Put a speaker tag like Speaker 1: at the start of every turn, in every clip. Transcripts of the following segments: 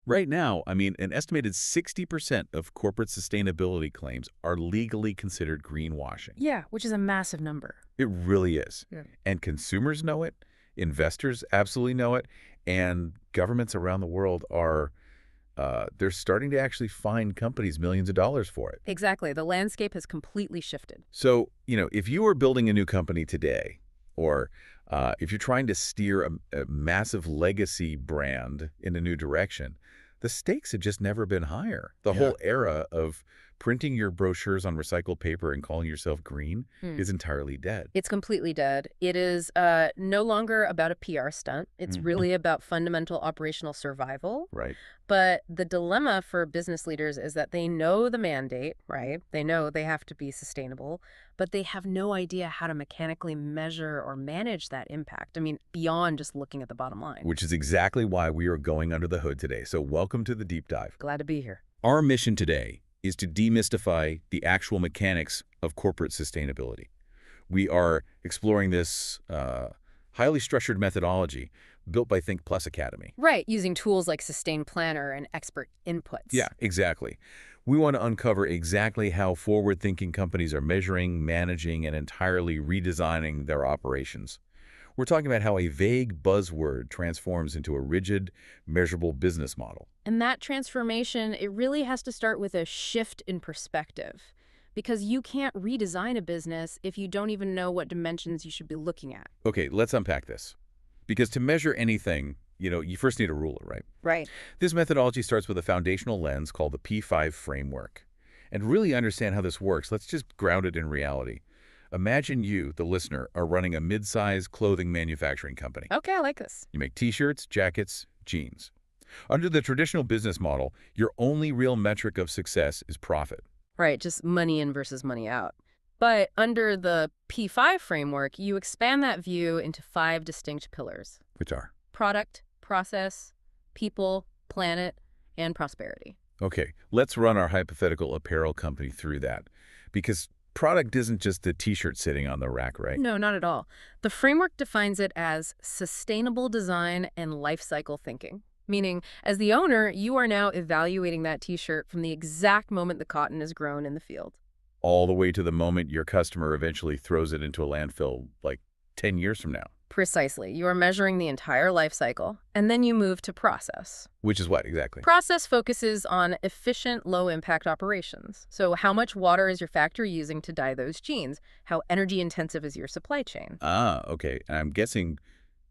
Speaker 1: Right now, I mean, an estimated 60% of corporate sustainability claims are legally considered greenwashing.
Speaker 2: Yeah, which is a massive number.
Speaker 1: It really is.
Speaker 2: Yeah.
Speaker 1: And consumers know it, investors absolutely know it, and governments around the world are, they're starting to actually fine companies millions of dollars for it.
Speaker 2: Exactly. The landscape has completely shifted.
Speaker 1: So, if you were building a new company today, or if you're trying to steer a massive legacy brand in a new direction, the stakes have just never been higher. The whole era of printing your brochures on recycled paper and calling yourself green is entirely dead.
Speaker 2: It's completely dead. It is no longer about a PR stunt. It's really about fundamental operational survival.
Speaker 1: Right.
Speaker 2: But the dilemma for business leaders is that they know the mandate, right? They know they have to be sustainable, but they have no idea how to mechanically measure or manage that impact. I mean, beyond just looking at the bottom line.
Speaker 1: Which is exactly why we are going under the hood today. So welcome to the deep dive.
Speaker 2: Glad to be here.
Speaker 1: Our mission today is to demystify the actual mechanics of corporate sustainability. We are exploring this highly structured methodology built by Think Plus Academy.
Speaker 2: Right, using tools like Sustain Planner and expert inputs.
Speaker 1: Yeah, exactly. We want to uncover exactly how forward-thinking companies are measuring, managing, and entirely redesigning their operations. We're talking about how a vague buzzword transforms into a rigid, measurable business model.
Speaker 2: And that transformation, it really has to start with a shift in perspective. Because you can't redesign a business if you don't even know what dimensions you should be looking at.
Speaker 1: Okay, let's unpack this. Because to measure anything, you first need a ruler, right?
Speaker 2: Right.
Speaker 1: This methodology starts with a foundational lens called the P5 Framework. And to really understand how this works, let's just ground it in reality. Imagine you, the listener, are running a mid-sized clothing manufacturing company.
Speaker 2: Okay, I like this.
Speaker 1: You make t-shirts, jackets, jeans. Under the traditional business model, your only real metric of success is profit.
Speaker 2: Right, just money in versus money out. But under the P5 framework, you expand that view into 5 distinct pillars.
Speaker 1: Which are?
Speaker 2: Product, process, people, planet, and prosperity.
Speaker 1: Okay, let's run our hypothetical apparel company through that. Because product isn't just the t-shirt sitting on the rack, right?
Speaker 2: No, not at all. The framework defines it as sustainable design and life cycle thinking. Meaning, as the owner, you are now evaluating that t-shirt from the exact moment the cotton is grown in the field.
Speaker 1: All the way to the moment your customer eventually throws it into a landfill, like 10 years from now.
Speaker 2: Precisely. You are measuring the entire life cycle, and then you move to process.
Speaker 1: Which is what, exactly?
Speaker 2: Process focuses on efficient, low-impact operations. So how much water is your factory using to dye those jeans? How energy-intensive is your supply chain?
Speaker 1: Ah, okay. And I'm guessing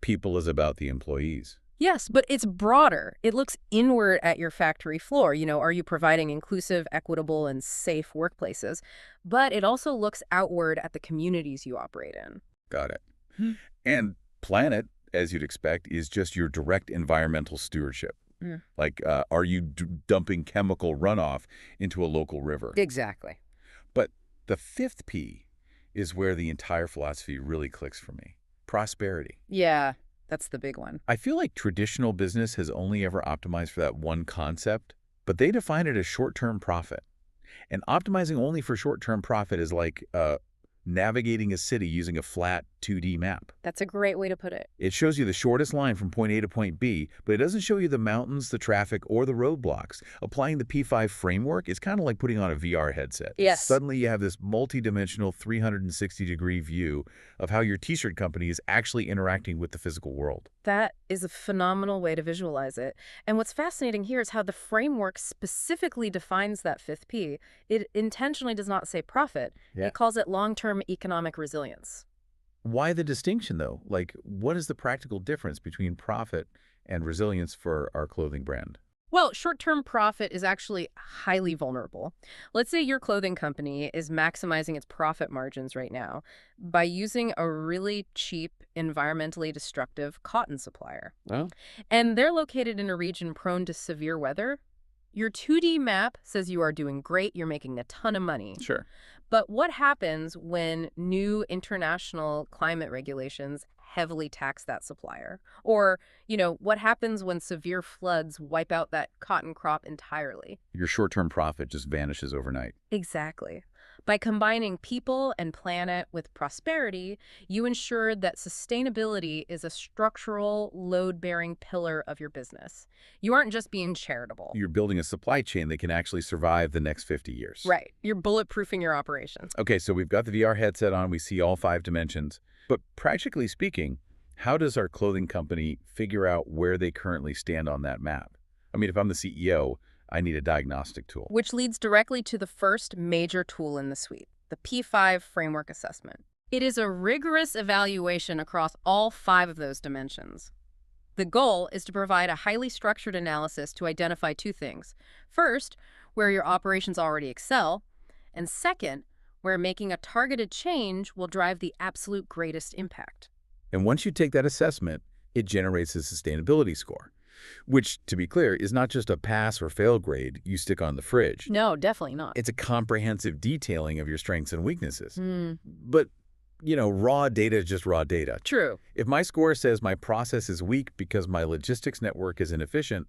Speaker 1: people is about the employees.
Speaker 2: Yes, but it's broader. It looks inward at your factory floor. Are you providing inclusive, equitable, and safe workplaces? But it also looks outward at the communities you operate in.
Speaker 1: Got it. And planet, as you'd expect, is just your direct environmental stewardship. Like, are you dumping chemical runoff into a local river?
Speaker 2: Exactly.
Speaker 1: But the 5th P is where the entire philosophy really clicks for me. Prosperity.
Speaker 2: Yeah. That's the big one.
Speaker 1: I feel like traditional business has only ever optimized for that one concept, but they define it as short-term profit. And optimizing only for short-term profit is like navigating a city using a flat 2D map.
Speaker 2: That's a great way to put it.
Speaker 1: It shows you the shortest line from point A to point B, but it doesn't show you the mountains, the traffic, or the roadblocks. Applying the P5 framework is kind of like putting on a VR headset.
Speaker 2: Yes.
Speaker 1: Suddenly you have this multi-dimensional 360-degree view of how your t-shirt company is actually interacting with the physical world.
Speaker 2: That is a phenomenal way to visualize it. And what's fascinating here is how the framework specifically defines that 5th P. It intentionally does not say profit.
Speaker 1: Yeah.
Speaker 2: It calls it long-term economic resilience.
Speaker 1: Why the distinction, though? Like, what is the practical difference between profit and resilience for our clothing brand?
Speaker 2: Well, short-term profit is actually highly vulnerable. Let's say your clothing company is maximizing its profit margins right now by using a really cheap, environmentally destructive cotton supplier.
Speaker 1: Oh.
Speaker 2: And they're located in a region prone to severe weather. Your 2D map says you are doing great, you're making a ton of money.
Speaker 1: Sure.
Speaker 2: But what happens when new international climate regulations heavily tax that supplier? Or, what happens when severe floods wipe out that cotton crop entirely?
Speaker 1: Your short-term profit just vanishes overnight.
Speaker 2: Exactly. By combining people and planet with prosperity, you ensure that sustainability is a structural, load-bearing pillar of your business. You aren't just being charitable.
Speaker 1: You're building a supply chain that can actually survive the next 50 years.
Speaker 2: Right. You're bulletproofing your operation.
Speaker 1: Okay, so we've got the VR headset on. We see all 5 dimensions. But practically speaking, how does our clothing company figure out where they currently stand on that map? I mean, if I'm the CEO, I need a diagnostic tool.
Speaker 2: Which leads directly to the first major tool in the suite, the P5 Framework Assessment. It is a rigorous evaluation across all 5 of those dimensions. The goal is to provide a highly structured analysis to identify 2 things. First, where your operations already excel, and second, where making a targeted change will drive the absolute greatest impact.
Speaker 1: And once you take that assessment, it generates a sustainability score, which, to be clear, is not just a pass or fail grade you stick on the fridge.
Speaker 2: No, definitely not.
Speaker 1: It's a comprehensive detailing of your strengths and weaknesses. But, raw data is just raw data.
Speaker 2: True.
Speaker 1: If my score says my process is weak because my logistics network is inefficient,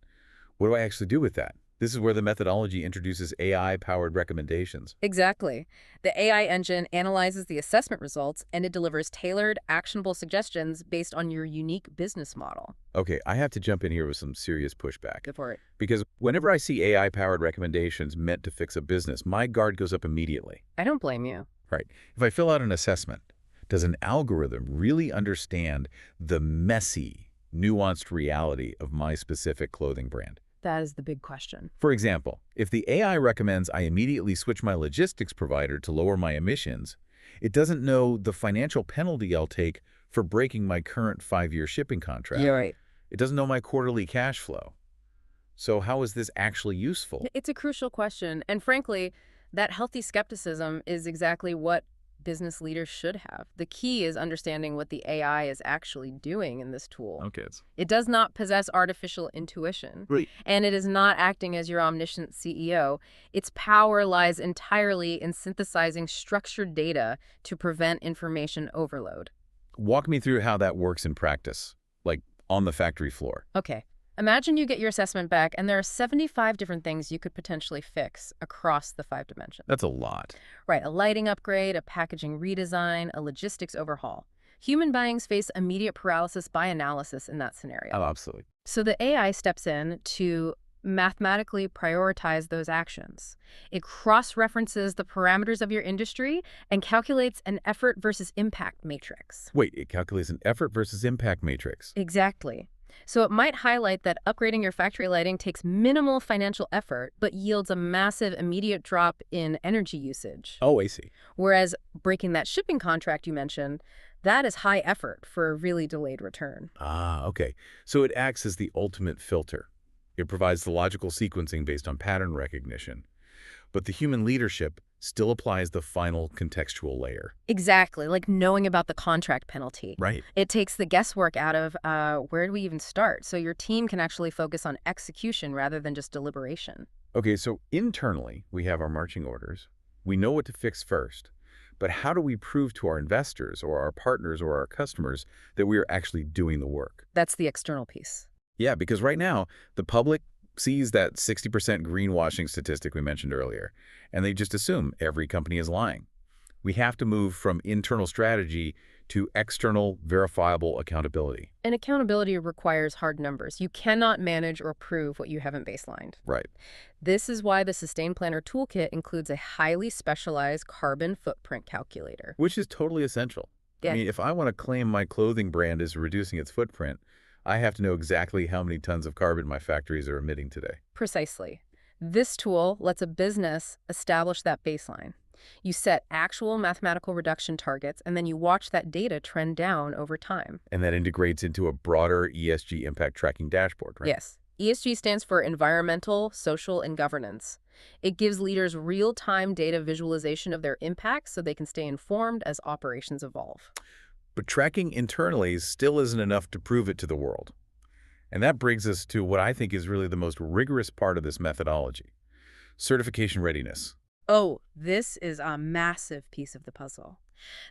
Speaker 1: what do I actually do with that? This is where the methodology introduces AI-powered recommendations.
Speaker 2: Exactly. The AI engine analyzes the assessment results, and it delivers tailored, actionable suggestions based on your unique business model.
Speaker 1: Okay, I have to jump in here with some serious pushback.
Speaker 2: Go for it.
Speaker 1: Because whenever I see AI-powered recommendations meant to fix a business, my guard goes up immediately.
Speaker 2: I don't blame you.
Speaker 1: Right. If I fill out an assessment, does an algorithm really understand the messy, nuanced reality of my specific clothing brand?
Speaker 2: That is the big question.
Speaker 1: For example, if the AI recommends I immediately switch my logistics provider to lower my emissions, it doesn't know the financial penalty I'll take for breaking my current 5-year shipping contract.
Speaker 2: You're right.
Speaker 1: It doesn't know my quarterly cash flow. So how is this actually useful?
Speaker 2: It's a crucial question, and frankly, that healthy skepticism is exactly what business leaders should have. The key is understanding what the AI is actually doing in this tool.
Speaker 1: Okay.
Speaker 2: It does not possess artificial intuition,
Speaker 1: Right.
Speaker 2: and it is not acting as your omniscient CEO. Its power lies entirely in synthesizing structured data to prevent information overload.
Speaker 1: Walk me through how that works in practice, like on the factory floor.
Speaker 2: Okay. Imagine you get your assessment back, and there are 75 different things you could potentially fix across the 5 dimensions.
Speaker 1: That's a lot.
Speaker 2: Right, a lighting upgrade, a packaging redesign, a logistics overhaul. Human beings face immediate paralysis by analysis in that scenario.
Speaker 1: Oh, absolutely.
Speaker 2: So the AI steps in to mathematically prioritize those actions. It cross-references the parameters of your industry and calculates an effort versus impact matrix.
Speaker 1: Wait, it calculates an effort versus impact matrix.
Speaker 2: Exactly. So it might highlight that upgrading your factory lighting takes minimal financial effort, but yields a massive immediate drop in energy usage.
Speaker 1: Oh, I see.
Speaker 2: Whereas breaking that shipping contract you mentioned, that is high effort for a really delayed return.
Speaker 1: Ah, okay. So it acts as the ultimate filter. It provides the logical sequencing based on pattern recognition. But the human leadership still applies the final contextual layer.
Speaker 2: Exactly, like knowing about the contract penalty.
Speaker 1: Right.
Speaker 2: It takes the guesswork out of where do we even start, so your team can actually focus on execution rather than just deliberation.
Speaker 1: Okay, so internally, we have our marching orders. We know what to fix first. But how do we prove to our investors or our partners or our customers that we are actually doing the work?
Speaker 2: That's the external piece.
Speaker 1: Yeah, because right now, the public sees that 60% greenwashing statistic we mentioned earlier, and they just assume every company is lying. We have to move from internal strategy to external verifiable accountability.
Speaker 2: And accountability requires hard numbers. You cannot manage or prove what you haven't baselined.
Speaker 1: Right.
Speaker 2: This is why the Sustain Planner Toolkit includes a highly specialized carbon footprint calculator.
Speaker 1: Which is totally essential.
Speaker 2: Yeah.
Speaker 1: I mean, if I want to claim my clothing brand is reducing its footprint, I have to know exactly how many tons of carbon my factories are emitting today.
Speaker 2: Precisely. This tool lets a business establish that baseline. You set actual mathematical reduction targets, and then you watch that data trend down over time.
Speaker 1: And that integrates into a broader ESG impact tracking dashboard, right?
Speaker 2: Yes. ESG stands for environmental, social, and governance. It gives leaders real-time data visualization of their impact so they can stay informed as operations evolve.
Speaker 1: But tracking internally still isn't enough to prove it to the world. And that brings us to what I think is really the most rigorous part of this methodology, certification readiness.
Speaker 2: Oh, this is a massive piece of the puzzle.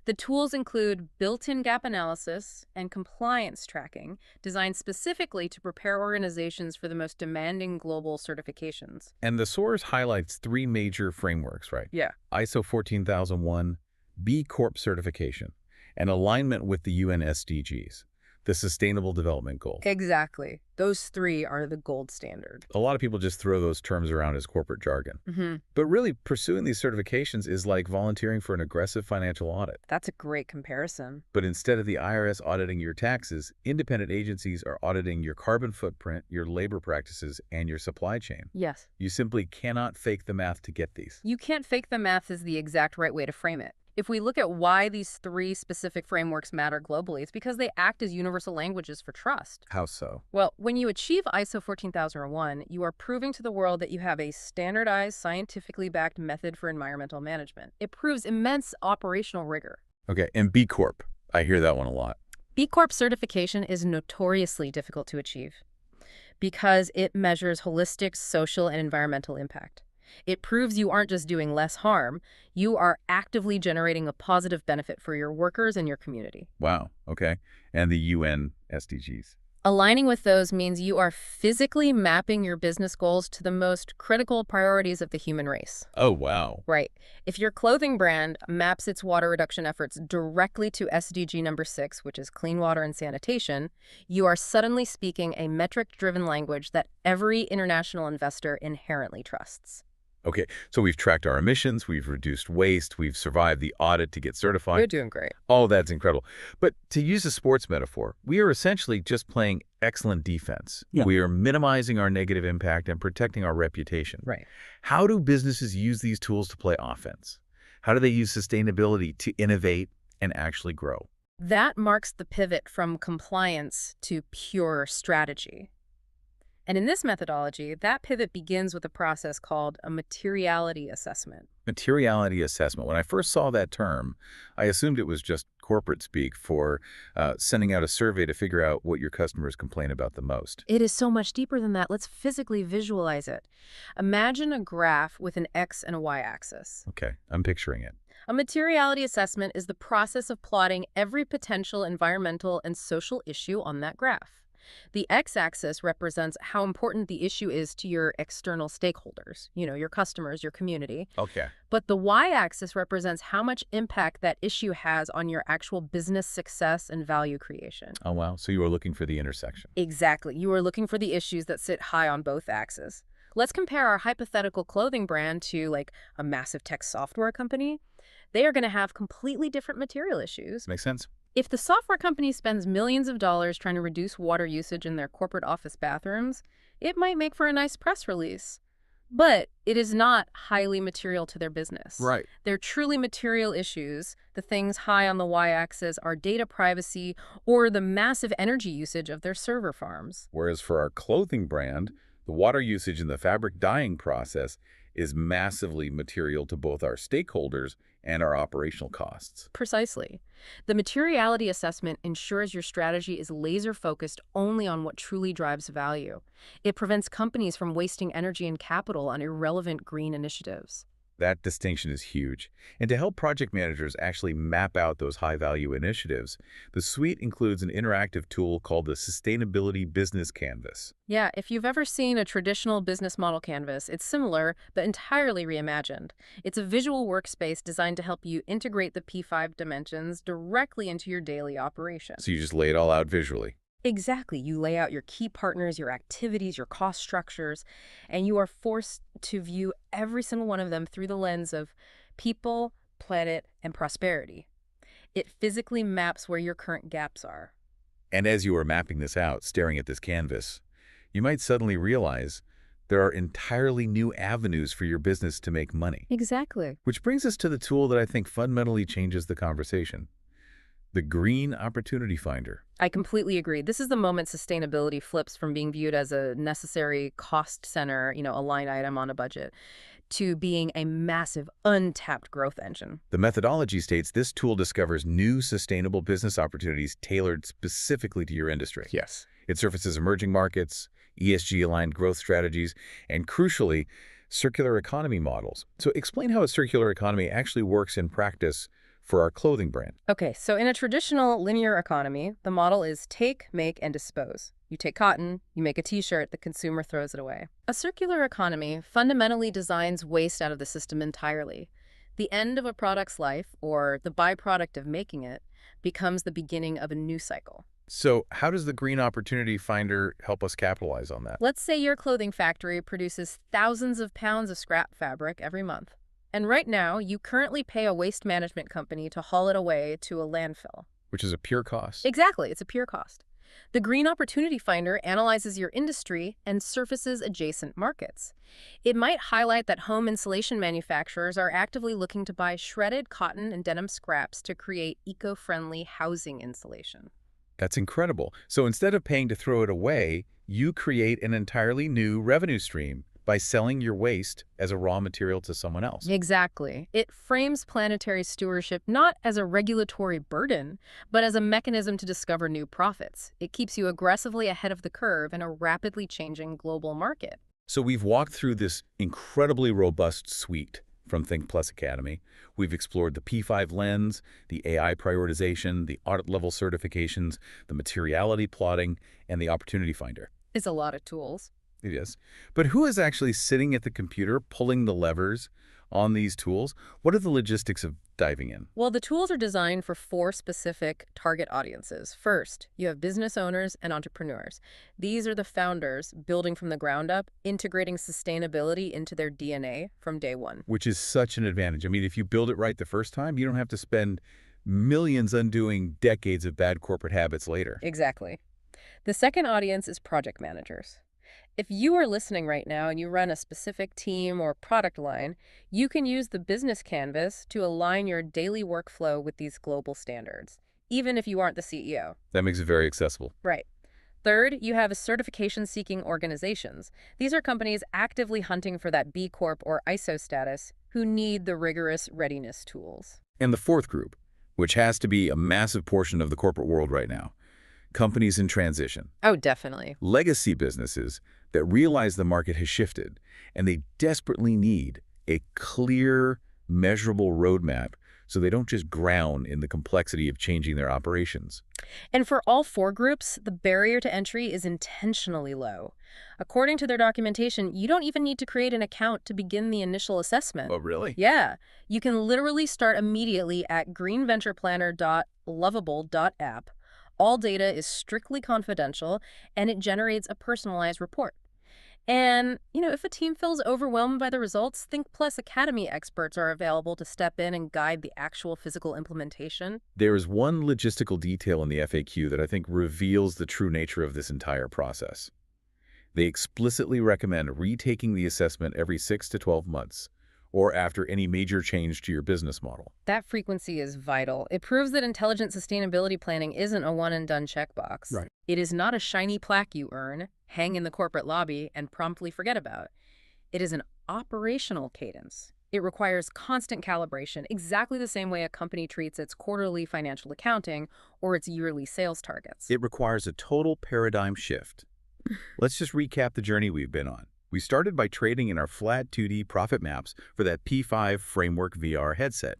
Speaker 2: The tools include built-in gap analysis and compliance tracking, designed specifically to prepare organizations for the most demanding global certifications.
Speaker 1: And the source highlights three major frameworks, right?
Speaker 2: Yeah.
Speaker 1: ISO 14001, B Corp certification, and alignment with the UN SDGs, the Sustainable Development Goals.
Speaker 2: Exactly. Those three are the gold standard.
Speaker 1: A lot of people just throw those terms around as corporate jargon. But really, pursuing these certifications is like volunteering for an aggressive financial audit.
Speaker 2: That's a great comparison.
Speaker 1: But instead of the IRS auditing your taxes, independent agencies are auditing your carbon footprint, your labor practices, and your supply chain.
Speaker 2: Yes.
Speaker 1: You simply cannot fake the math to get these.
Speaker 2: You can't fake the math is the exact right way to frame it. If we look at why these three specific frameworks matter globally, it's because they act as universal languages for trust.
Speaker 1: How so?
Speaker 2: Well, when you achieve ISO 14001, you are proving to the world that you have a standardized, scientifically backed method for environmental management. It proves immense operational rigor.
Speaker 1: Okay, and B Corp. I hear that one a lot.
Speaker 2: B Corp certification is notoriously difficult to achieve because it measures holistic social and environmental impact. It proves you aren't just doing less harm, you are actively generating a positive benefit for your workers and your community.
Speaker 1: Wow, okay. And the UN SDGs.
Speaker 2: Aligning with those means you are physically mapping your business goals to the most critical priorities of the human race.
Speaker 1: Oh, wow.
Speaker 2: Right. If your clothing brand maps its water reduction efforts directly to SDG number 6, which is clean water and sanitation, you are suddenly speaking a metric-driven language that every international investor inherently trusts.
Speaker 1: Okay, so we've tracked our emissions, we've reduced waste, we've survived the audit to get certified.
Speaker 2: You're doing great.
Speaker 1: Oh, that's incredible. But to use a sports metaphor, we are essentially just playing excellent defense.
Speaker 2: Yeah.
Speaker 1: We are minimizing our negative impact and protecting our reputation.
Speaker 2: Right.
Speaker 1: How do businesses use these tools to play offense? How do they use sustainability to innovate and actually grow?
Speaker 2: That marks the pivot from compliance to pure strategy. And in this methodology, that pivot begins with a process called a materiality assessment.
Speaker 1: Materiality assessment. When I first saw that term, I assumed it was just corporate speak for sending out a survey to figure out what your customers complain about the most.
Speaker 2: It is so much deeper than that. Let's physically visualize it. Imagine a graph with an X and a Y axis.
Speaker 1: Okay, I'm picturing it.
Speaker 2: A materiality assessment is the process of plotting every potential environmental and social issue on that graph. The x-axis represents how important the issue is to your external stakeholders, your customers, your community.
Speaker 1: Okay.
Speaker 2: But the y-axis represents how much impact that issue has on your actual business success and value creation.
Speaker 1: Oh, wow. So you were looking for the intersection.
Speaker 2: Exactly. You are looking for the issues that sit high on both axes. Let's compare our hypothetical clothing brand to, like, a massive tech software company. They are going to have completely different material issues.
Speaker 1: Makes sense.
Speaker 2: If the software company spends millions of dollars trying to reduce water usage in their corporate office bathrooms, it might make for a nice press release. But it is not highly material to their business.
Speaker 1: Right.
Speaker 2: They're truly material issues. The things high on the y-axis are data privacy or the massive energy usage of their server farms.
Speaker 1: Whereas for our clothing brand, the water usage in the fabric dyeing process is massively material to both our stakeholders and our operational costs.
Speaker 2: Precisely. The materiality assessment ensures your strategy is laser-focused only on what truly drives value. It prevents companies from wasting energy and capital on irrelevant green initiatives.
Speaker 1: That distinction is huge. And to help project managers actually map out those high-value initiatives, the suite includes an interactive tool called the Sustainability Business Canvas.
Speaker 2: Yeah, if you've ever seen a traditional business model canvas, it's similar, but entirely reimagined. It's a visual workspace designed to help you integrate the P5 dimensions directly into your daily operation.
Speaker 1: So you just lay it all out visually.
Speaker 2: Exactly. You lay out your key partners, your activities, your cost structures, and you are forced to view every single one of them through the lens of people, planet, and prosperity. It physically maps where your current gaps are.
Speaker 1: And as you are mapping this out, staring at this canvas, you might suddenly realize there are entirely new avenues for your business to make money.
Speaker 2: Exactly.
Speaker 1: Which brings us to the tool that I think fundamentally changes the conversation. The Green Opportunity Finder.
Speaker 2: I completely agree. This is the moment sustainability flips from being viewed as a necessary cost center, a line item on a budget, to being a massive untapped growth engine.
Speaker 1: The methodology states this tool discovers new sustainable business opportunities tailored specifically to your industry.
Speaker 2: Yes.
Speaker 1: It surfaces emerging markets, ESG-aligned growth strategies, and crucially, circular economy models. So explain how a circular economy actually works in practice for our clothing brand.
Speaker 2: Okay, so in a traditional linear economy, the model is take, make, and dispose. You take cotton, you make a t-shirt, the consumer throws it away. A circular economy fundamentally designs waste out of the system entirely. The end of a product's life, or the byproduct of making it, becomes the beginning of a new cycle.
Speaker 1: So how does the Green Opportunity Finder help us capitalize on that?
Speaker 2: Let's say your clothing factory produces thousands of pounds of scrap fabric every month. And right now, you currently pay a waste management company to haul it away to a landfill.
Speaker 1: Which is a pure cost.
Speaker 2: Exactly, it's a pure cost. The Green Opportunity Finder analyzes your industry and surfaces adjacent markets. It might highlight that home insulation manufacturers are actively looking to buy shredded cotton and denim scraps to create eco-friendly housing insulation.
Speaker 1: That's incredible. So instead of paying to throw it away, you create an entirely new revenue stream by selling your waste as a raw material to someone else.
Speaker 2: Exactly. It frames planetary stewardship not as a regulatory burden, but as a mechanism to discover new profits. It keeps you aggressively ahead of the curve in a rapidly changing global market.
Speaker 1: So we've walked through this incredibly robust suite from Think Plus Academy. We've explored the P5 lens, the AI prioritization, the audit-level certifications, the materiality plotting, and the opportunity finder.
Speaker 2: It's a lot of tools.
Speaker 1: It is. But who is actually sitting at the computer pulling the levers on these tools? What are the logistics of diving in?
Speaker 2: Well, the tools are designed for 4 specific target audiences. First, you have business owners and entrepreneurs. These are the founders building from the ground up, integrating sustainability into their DNA from day one.
Speaker 1: Which is such an advantage. I mean, if you build it right the first time, you don't have to spend millions undoing decades of bad corporate habits later.
Speaker 2: Exactly. The second audience is project managers. If you are listening right now and you run a specific team or product line, you can use the business canvas to align your daily workflow with these global standards, even if you aren't the CEO.
Speaker 1: That makes it very accessible.
Speaker 2: Right. Third, you have certification-seeking organizations. These are companies actively hunting for that B Corp or ISO status who need the rigorous readiness tools.
Speaker 1: And the fourth group, which has to be a massive portion of the corporate world right now, companies in transition.
Speaker 2: Oh, definitely.
Speaker 1: Legacy businesses that realize the market has shifted, and they desperately need a clear, measurable roadmap so they don't just drown in the complexity of changing their operations.
Speaker 2: And for all 4 groups, the barrier to entry is intentionally low. According to their documentation, you don't even need to create an account to begin the initial assessment.
Speaker 1: Oh, really?
Speaker 2: Yeah. You can literally start immediately at greenventureplanner.lovable.app. All data is strictly confidential, and it generates a personalized report. And, if a team feels overwhelmed by the results, Think Plus Academy experts are available to step in and guide the actual physical implementation.
Speaker 1: There is one logistical detail in the FAQ that I think reveals the true nature of this entire process. They explicitly recommend retaking the assessment every 6 to 12 months, or after any major change to your business model.
Speaker 2: That frequency is vital. It proves that intelligent sustainability planning isn't a one-and-done checkbox.
Speaker 1: Right.
Speaker 2: It is not a shiny plaque you earn, hang in the corporate lobby, and promptly forget about. It is an operational cadence. It requires constant calibration, exactly the same way a company treats its quarterly financial accounting or its yearly sales targets.
Speaker 1: It requires a total paradigm shift. Let's just recap the journey we've been on. We started by trading in our flat 2D profit maps for that P5 Framework VR headset,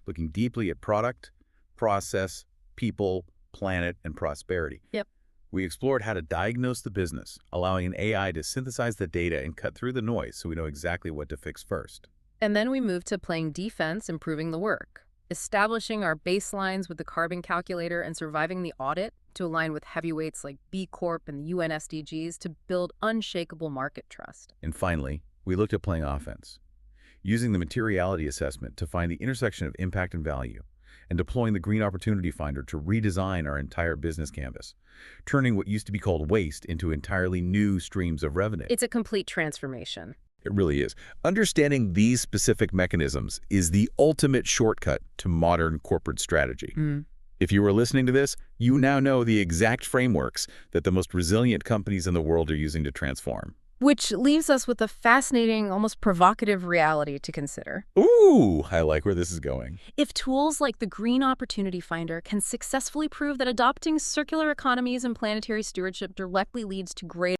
Speaker 1: looking deeply at product, process, people, planet, and prosperity.
Speaker 2: Yep.
Speaker 1: We explored how to diagnose the business, allowing an AI to synthesize the data and cut through the noise so we know exactly what to fix first.
Speaker 2: And then we moved to playing defense, improving the work, establishing our baselines with the carbon calculator and surviving the audit to align with heavyweights like B Corp and the UN SDGs to build unshakable market trust.
Speaker 1: And finally, we looked at playing offense, using the materiality assessment to find the intersection of impact and value, and deploying the Green Opportunity Finder to redesign our entire business canvas, turning what used to be called waste into entirely new streams of revenue.
Speaker 2: It's a complete transformation.
Speaker 1: It really is. Understanding these specific mechanisms is the ultimate shortcut to modern corporate strategy. If you are listening to this, you now know the exact frameworks that the most resilient companies in the world are using to transform.
Speaker 2: Which leaves us with a fascinating, almost provocative reality to consider.
Speaker 1: Ooh, I like where this is going.
Speaker 2: If tools like the Green Opportunity Finder can successfully prove that adopting circular economies and planetary stewardship directly leads to greater